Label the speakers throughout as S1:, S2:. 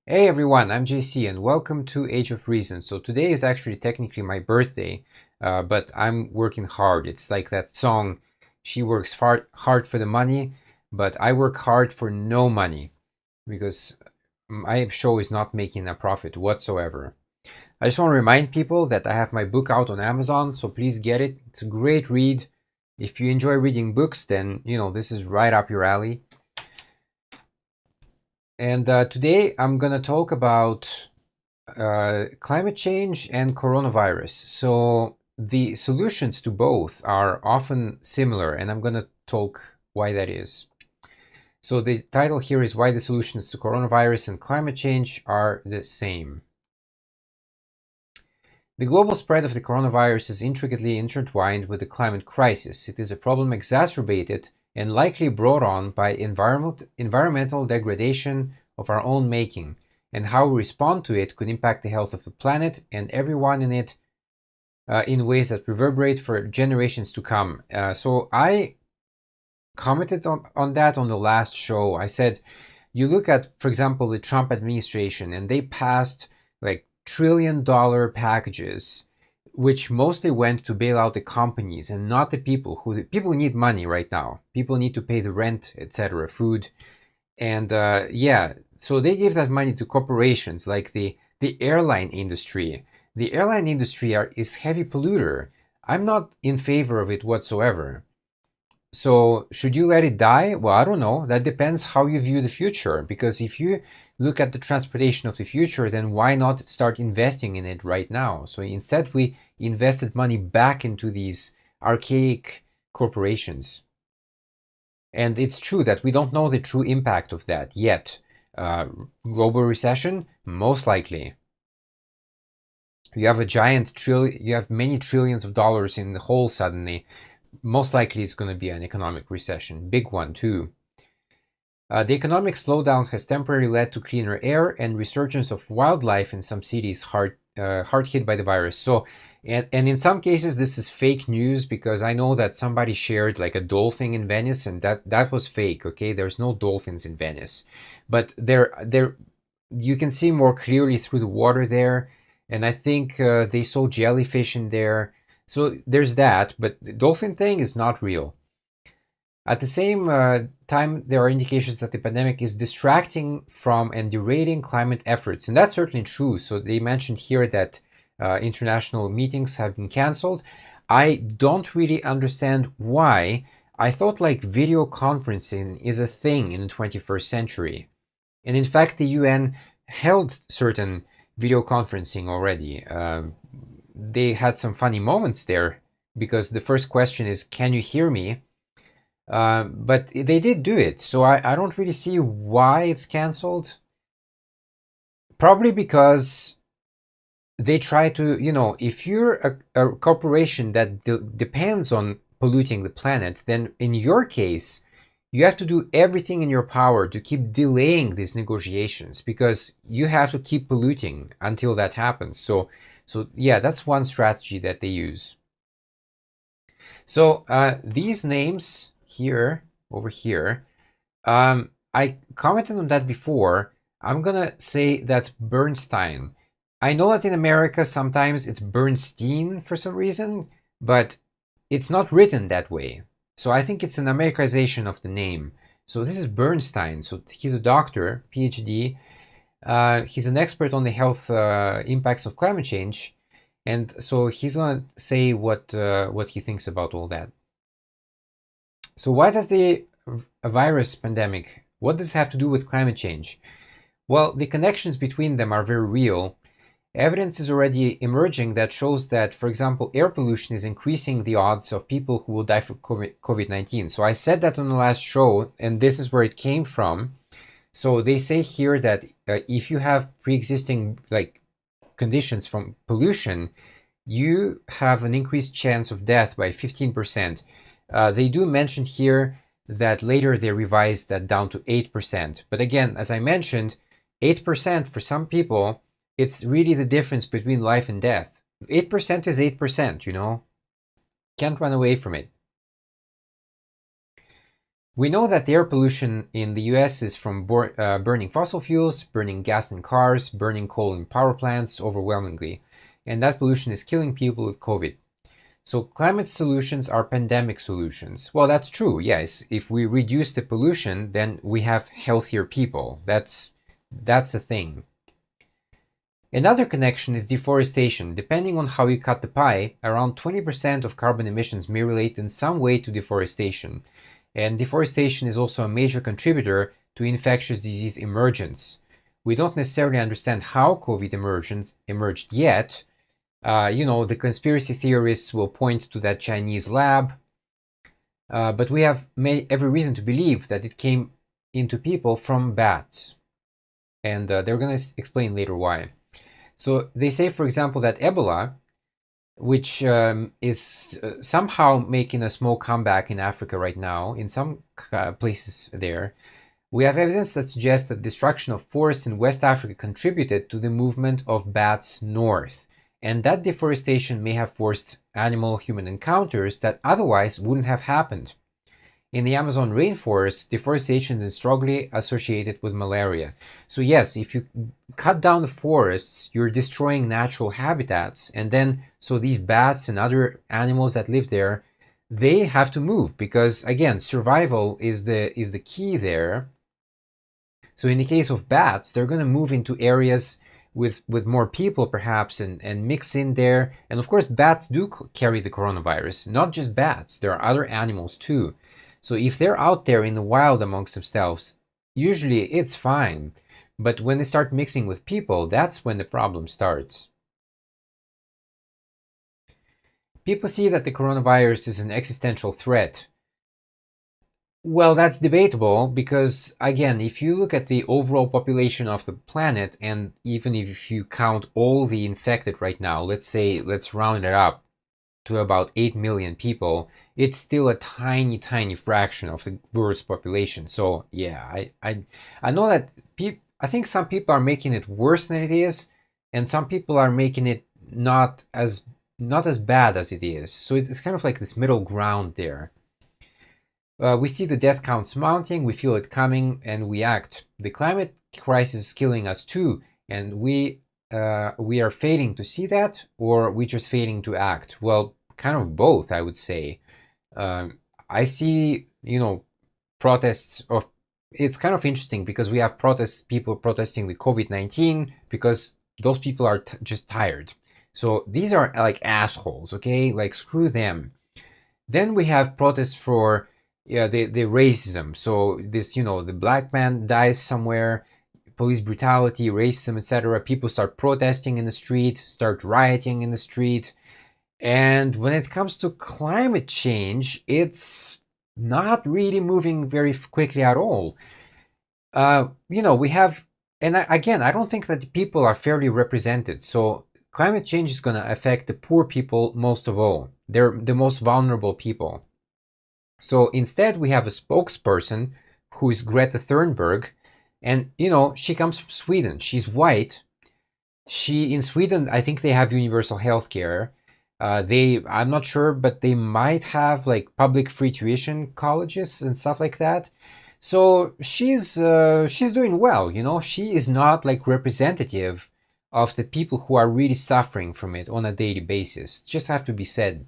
S1: Hey everyone, I'm JC and welcome to Age of Reason. So today is actually technically my birthday, but I'm working hard. It's like that song, she works hard for the money, but I work hard for no money because my show is not making a profit whatsoever. I just want to remind people that I have my book out on Amazon, so please get it. It's a great read. If you enjoy reading books, then this is right up your alley. And today I'm gonna talk about climate change and coronavirus. So the solutions to both are often similar, and I'm going to talk why that is. So the title here is Why the Solutions to Coronavirus and Climate Change Are the Same. The global spread of the coronavirus is intricately intertwined with the climate crisis. It is a problem exacerbated and likely brought on by environmental degradation of our own making, and how we respond to it could impact the health of the planet and everyone in it in ways that reverberate for generations to come. So I commented on that on the last show. I said, you look at, for example, the Trump administration, and they passed like $1 trillion packages, which mostly went to bail out the companies and not the people. People need money right now. People need to pay the rent, etc., food, and yeah, so they gave that money to corporations like the airline industry. The airline industry is heavy polluter. I'm not in favor of it whatsoever. So should you let it die? Well, I don't know. That depends how you view the future. Because if you look at the transportation of the future, then why not start investing in it right now? So instead, we invested money back into these archaic corporations. And it's true that we don't know the true impact of that yet. Global recession, most likely. You have you have many trillions of dollars in the hole suddenly. Most likely it's going to be an economic recession, big one too. The economic slowdown has temporarily led to cleaner air and resurgence of wildlife in some cities hard hit by the virus. So, and in some cases this is fake news, because I know that somebody shared like a dolphin in Venice, and that was fake. Okay, there's no dolphins in Venice, but there you can see more clearly through the water there, and I think they saw jellyfish in there. So there's that, but the dolphin thing is not real. At the same time, there are indications that the pandemic is distracting from and derailing climate efforts, and that's certainly true. So they mentioned here that international meetings have been canceled. I don't really understand why. I thought like video conferencing is a thing in the 21st century. And in fact, the UN held certain video conferencing already. They had some funny moments there, because the first question is, can you hear me? But they did do it, so I don't really see why it's canceled. Probably because they try to, if you're a corporation that depends on polluting the planet, then in your case, you have to do everything in your power to keep delaying these negotiations, because you have to keep polluting until that happens. So yeah, that's one strategy that they use. So these names here, over here, I commented on that before. I'm gonna say that's Bernstein. I know that in America sometimes it's Bernstein for some reason, but it's not written that way. So I think it's an Americanization of the name. So this is Bernstein. So he's a doctor, PhD. He's an expert on the health impacts of climate change, and so he's gonna say what he thinks about all that. So why does the virus pandemic, what does it have to do with climate change? Well, the connections between them are very real. Evidence is already emerging that shows that, for example, air pollution is increasing the odds of people who will die from COVID-19. So I said that on the last show, and this is where it came from. So they say here that if you have pre-existing like conditions from pollution, you have an increased chance of death by 15%. They do mention here that later they revised that down to 8%. But again, as I mentioned, 8% for some people, it's really the difference between life and death. 8% is 8%, Can't run away from it. We know that the air pollution in the US is from burning fossil fuels, burning gas in cars, burning coal in power plants overwhelmingly, and that pollution is killing people with COVID. So climate solutions are pandemic solutions. Well, that's true, yes. If we reduce the pollution, then we have healthier people. That's a thing. Another connection is deforestation. Depending on how you cut the pie, around 20% of carbon emissions may relate in some way to deforestation. And deforestation is also a major contributor to infectious disease emergence. We don't necessarily understand how COVID emerged yet. The conspiracy theorists will point to that Chinese lab, but we have every reason to believe that it came into people from bats. And they're going to explain later why. So they say, for example, that Ebola, which is somehow making a small comeback in Africa right now, in some places there, we have evidence that suggests that destruction of forests in West Africa contributed to the movement of bats north. And that deforestation may have forced animal-human encounters that otherwise wouldn't have happened. In the Amazon rainforest, deforestation is strongly associated with malaria. So yes, if you cut down the forests, you're destroying natural habitats, and then so these bats and other animals that live there, they have to move because again, survival is the key there. So in the case of bats, they're going to move into areas with more people perhaps and mix in there. And of course, bats do carry the coronavirus. Not just bats, there are other animals too. So if they're out there in the wild amongst themselves, usually it's fine. But when they start mixing with people, that's when the problem starts. People see that the coronavirus is an existential threat. Well, that's debatable because, again, if you look at the overall population of the planet, and even if you count all the infected right now, let's round it up to about 8 million people, it's still a tiny, tiny fraction of the world's population. So yeah, I know that I think some people are making it worse than it is, and some people are making it not as bad as it is. So it's kind of like this middle ground there. We see the death counts mounting, we feel it coming, and we act. The climate crisis is killing us too, and we are failing to see that, or we just failing to act. Well, kind of both, I would say. I see, protests of. It's kind of interesting because we have people protesting the COVID-19 because those people are just tired. So these are like assholes, okay? Like screw them. Then we have protests for the racism. So this, the black man dies somewhere, police brutality, racism, etc. People start protesting in the street, start rioting in the street. And when it comes to climate change, it's not really moving very quickly at all. We have, and again, I don't think that the people are fairly represented. So climate change is going to affect the poor people most of all. They're the most vulnerable people. So instead, we have a spokesperson who is Greta Thunberg, and she comes from Sweden. She's white. In Sweden, I think they have universal health care. I'm not sure, but they might have like public free tuition colleges and stuff like that. So she's doing well. She is not like representative of the people who are really suffering from it on a daily basis. Just have to be said.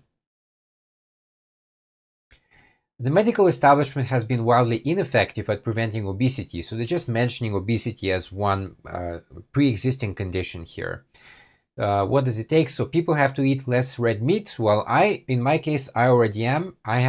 S1: The medical establishment has been wildly ineffective at preventing obesity, so they're just mentioning obesity as one pre-existing condition here. What does it take? So people have to eat less red meat. Well, in my case, I already am. I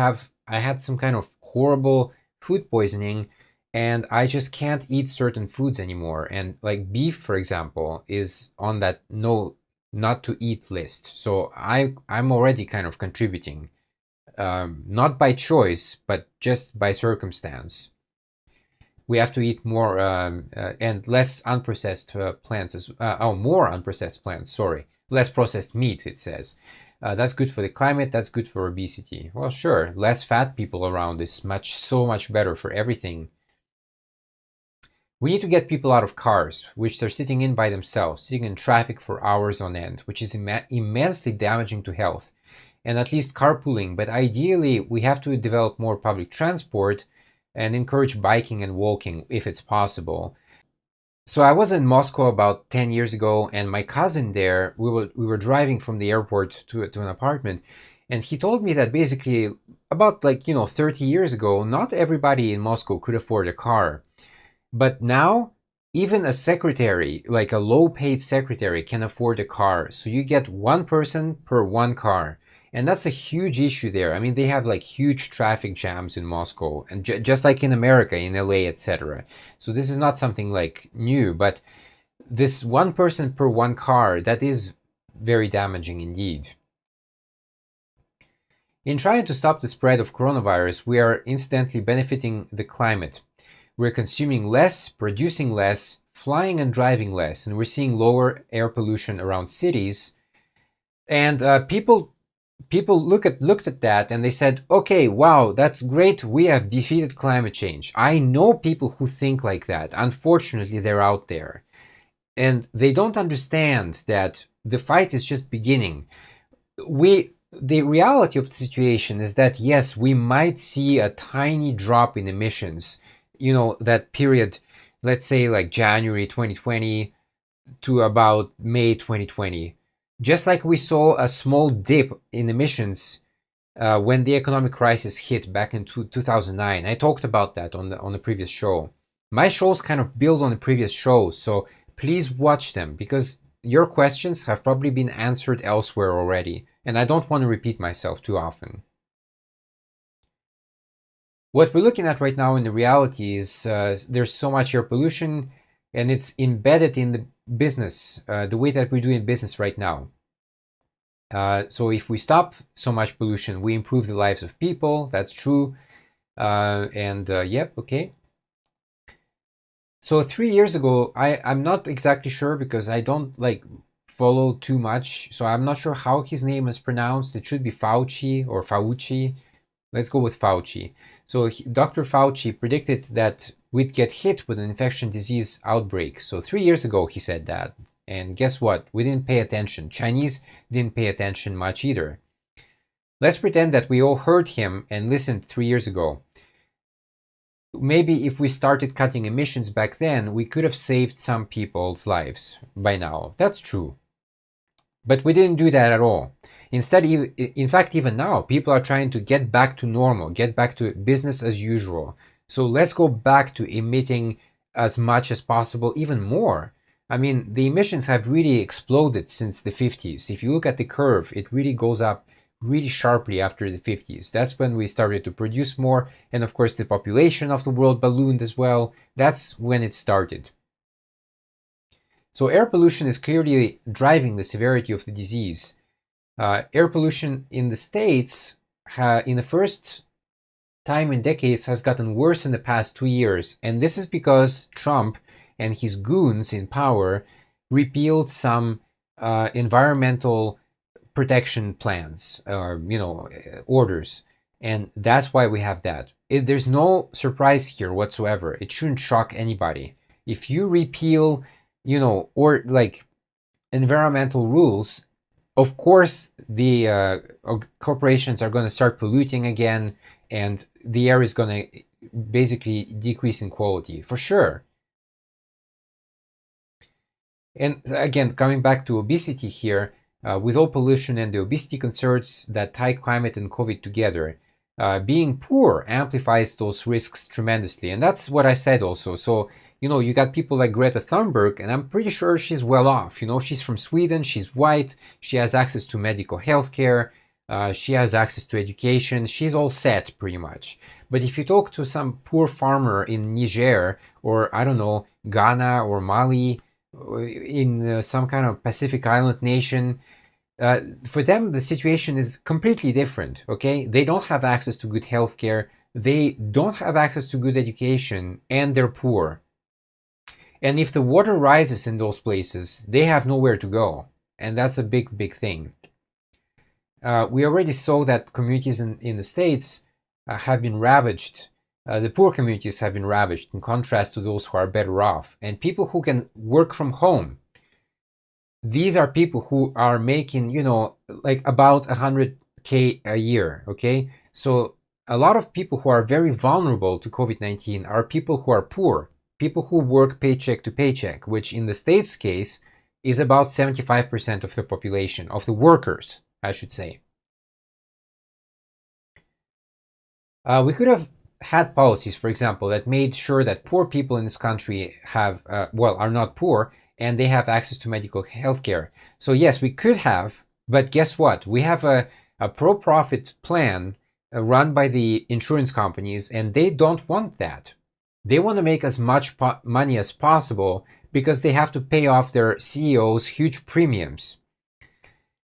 S1: had some kind of horrible food poisoning, and I just can't eat certain foods anymore. And like beef, for example, is on that not to eat list. So I'm already kind of contributing. Not by choice, but just by circumstance. We have to eat more and less unprocessed plants. More unprocessed plants, sorry. Less processed meat, it says. That's good for the climate, that's good for obesity. Well, sure, less fat people around is so much better for everything. We need to get people out of cars, which they're sitting in by themselves, sitting in traffic for hours on end, which is immensely damaging to health. And at least carpooling, but ideally we have to develop more public transport and encourage biking and walking if it's possible. So I was in Moscow about 10 years ago, and my cousin there, we were driving from the airport to an apartment, and he told me that basically about 30 years ago, not everybody in Moscow could afford a car. But now even a secretary, like a low-paid secretary, can afford a car. So you get one person per one car. And that's a huge issue there. I mean, they have like huge traffic jams in Moscow, and just like in America, in LA, etc. So this is not something like new, but this one person per one car, that is very damaging indeed. In trying to stop the spread of coronavirus, we are incidentally benefiting the climate. We're consuming less, producing less, flying and driving less, and we're seeing lower air pollution around cities. And people looked at that and they said, okay, wow, that's great. We have defeated climate change. I know people who think like that. Unfortunately, they're out there. And they don't understand that the fight is just beginning. The reality of the situation is that, yes, we might see a tiny drop in emissions, that period, let's say like January 2020 to about May 2020. Just like we saw a small dip in emissions when the economic crisis hit back in 2009. I talked about that on the previous show. My shows kind of build on the previous shows, so please watch them, because your questions have probably been answered elsewhere already, and I don't want to repeat myself too often. What we're looking at right now in the reality is there's so much air pollution, and it's embedded in the business, the way that we're doing business right now. So if we stop so much pollution, we improve the lives of people. That's true. Yep, okay. So 3 years ago, I'm not exactly sure because I don't follow too much. So I'm not sure how his name is pronounced. It should be Fauci or Fauci. Let's go with Fauci. So Dr. Fauci predicted that we'd get hit with an infectious disease outbreak. So 3 years ago, he said that. And guess what? We didn't pay attention. Chinese didn't pay attention much either. Let's pretend that we all heard him and listened 3 years ago. Maybe if we started cutting emissions back then, we could have saved some people's lives by now. That's true. But we didn't do that at all. Instead, in fact, even now, people are trying to get back to normal, get back to business as usual. So let's go back to emitting as much as possible, even more. I mean, the emissions have really exploded since the 50s. If you look at the curve, it really goes up really sharply after the 50s. That's when we started to produce more. And of course, the population of the world ballooned as well. That's when it started. So air pollution is clearly driving the severity of the disease. Air pollution in the States, in the first time in decades, has gotten worse in the past 2 years. And this is because Trump and his goons in power repealed some environmental protection plans, orders. And that's why we have that. There's no surprise here whatsoever. It shouldn't shock anybody. If you repeal, or environmental rules, of course, the corporations are going to start polluting again, and the air is going to basically decrease in quality, for sure. And again, coming back to obesity here, with all pollution and the obesity concerns that tie climate and COVID together, being poor amplifies those risks tremendously. And that's what I said also. So, you got people like Greta Thunberg, and I'm pretty sure she's well off. She's from Sweden, she's white, she has access to medical health care, she has access to education, she's all set pretty much. But if you talk to some poor farmer in Niger, or I don't know, Ghana or Mali, in some kind of Pacific Island nation, for them the situation is completely different. Okay, they don't have access to good healthcare, they don't have access to good education, and they're poor. And if the water rises in those places, they have nowhere to go, and that's a big thing. We already saw that communities in the States have been ravaged. The poor communities have been ravaged in contrast to those who are better off. And people who can work from home, these are people who are making, about 100K a year, okay? So a lot of people who are very vulnerable to COVID-19 are people who are poor, people who work paycheck to paycheck, which in the States case is about 75% of the population, of the workers, I should say. We could have had policies, for example, that made sure that poor people in this country have, are not poor, and they have access to medical health care. So yes, we could have, but guess what? We have a pro-profit plan run by the insurance companies, and they don't want that. They want to make as much money as possible because they have to pay off their CEOs huge premiums.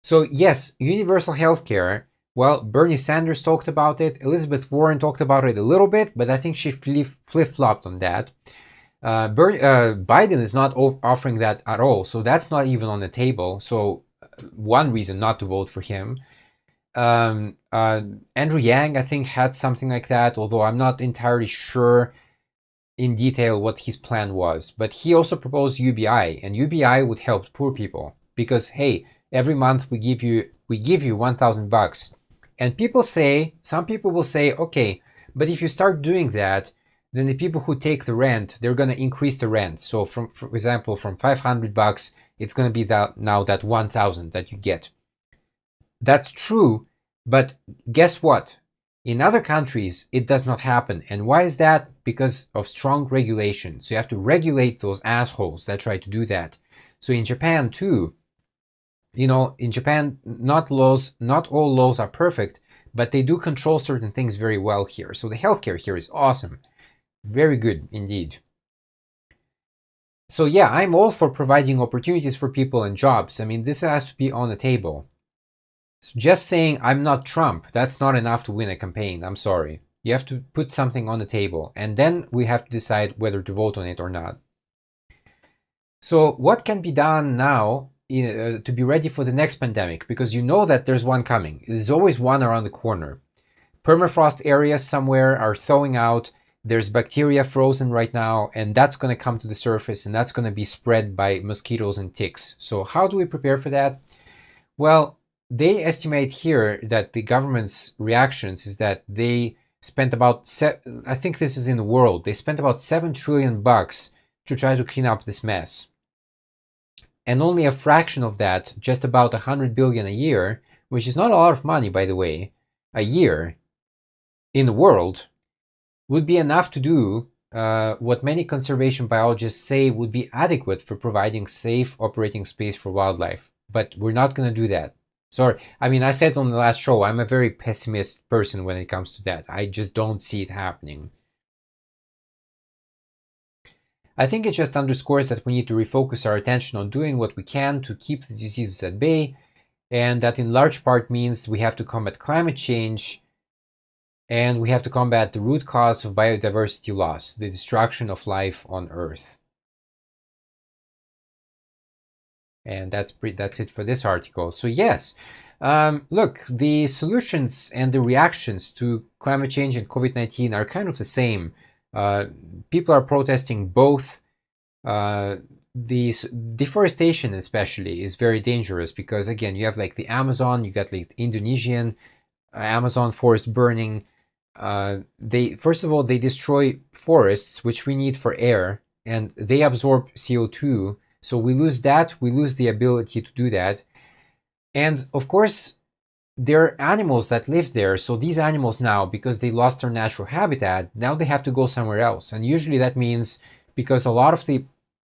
S1: So yes, universal healthcare. Well, Bernie Sanders talked about it. Elizabeth Warren talked about it a little bit, but I think she flip-flopped on that. Biden is not offering that at all, so that's not even on the table. So one reason not to vote for him. Andrew Yang, I think, had something like that, although I'm not entirely sure in detail what his plan was. But he also proposed UBI, and UBI would help poor people because, hey, every month we give you $1,000. And some people will say, okay, but if you start doing that, then the people who take the rent, they're going to increase the rent. So for example, from $500, it's going to be now that 1,000 that you get. That's true, but guess what? In other countries, it does not happen. And why is that? Because of strong regulation. So you have to regulate those assholes that try to do that. So in Japan too, in Japan, not all laws are perfect, but they do control certain things very well here. So the healthcare here is awesome. Very good indeed. So yeah, I'm all for providing opportunities for people and jobs. I mean, this has to be on the table. So just saying I'm not Trump, that's not enough to win a campaign. I'm sorry. You have to put something on the table, and then we have to decide whether to vote on it or not. So what can be done now to be ready for the next pandemic? Because you know that there's one coming. There's always one around the corner. Permafrost areas somewhere are thawing out. There's bacteria frozen right now, and that's going to come to the surface, and that's going to be spread by mosquitoes and ticks. So how do we prepare for that? Well, they estimate here that the government's reactions is that they spent about, I think this is in the world, they spent about $7 trillion to try to clean up this mess. And only a fraction of that, just about 100 billion a year, which is not a lot of money, by the way, a year in the world, would be enough to do what many conservation biologists say would be adequate for providing safe operating space for wildlife. But we're not going to do that. Sorry, I mean, I said on the last show, I'm a very pessimist person when it comes to that. I just don't see it happening. I think it just underscores that we need to refocus our attention on doing what we can to keep the diseases at bay, and that in large part means we have to combat climate change, and we have to combat the root cause of biodiversity loss, the destruction of life on Earth. And that's it for this article. So yes, look, the solutions and the reactions to climate change and COVID-19 are kind of the same. People are protesting both. The deforestation especially is very dangerous because, again, you have like the Amazon, you got like the Indonesian Amazon forest burning. First of all, they destroy forests, which we need for air, and they absorb CO2. So we lose that, we lose the ability to do that. And of course, there are animals that live there. So these animals now, because they lost their natural habitat, now they have to go somewhere else. And usually that means, because a lot of the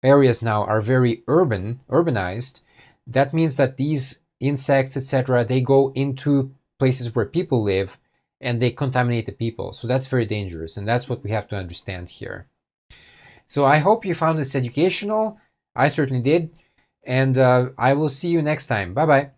S1: areas now are very urbanized, that means that these insects, etc., they go into places where people live and they contaminate the people. So that's very dangerous. And that's what we have to understand here. So I hope you found this educational. I certainly did. And I will see you next time. Bye-bye.